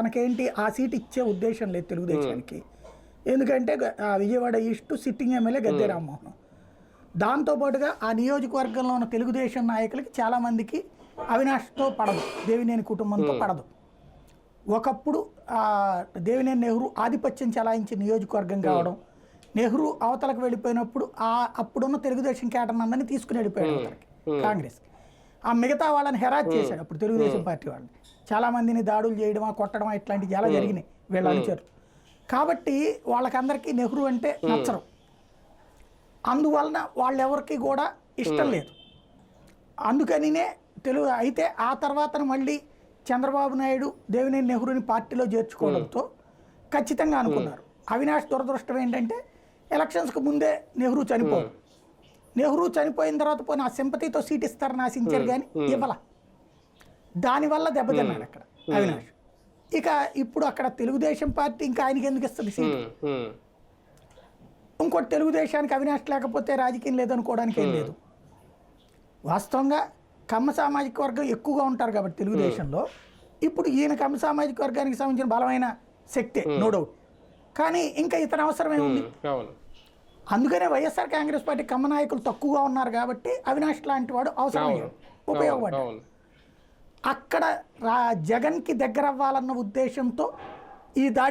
మనకేంటి ఆ సీట్ ఇచ్చే ఉద్దేశం లేదు తెలుగుదేశానికి. ఎందుకంటే Vijayawada east sitting MLA Gadde Rammohan. దాంతోపాటుగా ఆ నియోజకవర్గంలో ఉన్న తెలుగుదేశం నాయకులకి చాలామందికి అవినాష్తో పడదు, దేవినేని కుటుంబంతో పడదు. ఒకప్పుడు దేవినేని నెహ్రూ ఆధిపత్యం చలాయించిన నియోజకవర్గం కావడం, నెహ్రూ అవతలకు వెళ్ళిపోయినప్పుడు అప్పుడున్న తెలుగుదేశం కేటర్ని అందరినీ తీసుకుని వెళ్ళిపోయాడు అవతలకి కాంగ్రెస్. ఆ మిగతా వాళ్ళని హెరాజ్ చేశాడు అప్పుడు తెలుగుదేశం పార్టీ వాళ్ళని. చాలామందిని దాడులు చేయడమా కొట్టడమా ఇట్లాంటివి చాలా జరిగినాయి వీళ్ళ అనుచరులు. కాబట్టి వాళ్ళకందరికీ నెహ్రూ అంటే నచ్చరు. అందువలన వాళ్ళెవరికి కూడా ఇష్టం లేదు. అందుకనినే అయితే ఆ తర్వాత మళ్ళీ చంద్రబాబు నాయుడు దేవినేని నెహ్రూని పార్టీలో చేర్చుకోవడంతో ఖచ్చితంగా అనుకున్నారు. అవినాష్ దురదృష్టం ఏంటంటే ఎలక్షన్స్కి ముందే నెహ్రూ చనిపోరు. నెహ్రూ చనిపోయిన తర్వాత పోయిన ఆ సింపతితో సీట్ ఇస్తారని ఆశించారు కానీ ఇవ్వాల. దానివల్ల దెబ్బతిన్నాడు అక్కడ అవినాష్. ఇక ఇప్పుడు అక్కడ తెలుగుదేశం పార్టీ ఇంకా ఆయనకి ఎందుకు ఇస్తుంది సీటు? ఇంకోటి, తెలుగుదేశానికి అవినాష్ లేకపోతే రాజకీయం లేదనుకోవడానికి ఏం లేదు. వాస్తవంగా కమ్మ సామాజిక వర్గం ఎక్కువగా ఉంటారు కాబట్టి తెలుగుదేశంలో ఇప్పుడు ఈయన కమ్మ సామాజిక వర్గానికి సంబంధించిన బలమైన శక్తే, నో డౌట్. కానీ ఇంకా ఇతని అవసరం ఏముంది? అందుకనే వైఎస్ఆర్ కాంగ్రెస్ పార్టీ కమ్మ నాయకులు తక్కువగా ఉన్నారు కాబట్టి అవినాష్ లాంటి వాడు అవసరమయ్యాడు, ఉపయోగపడ్డాడు. అక్కడ జగన్కి దగ్గర అవ్వాలన్న ఉద్దేశంతో ఈ దాడి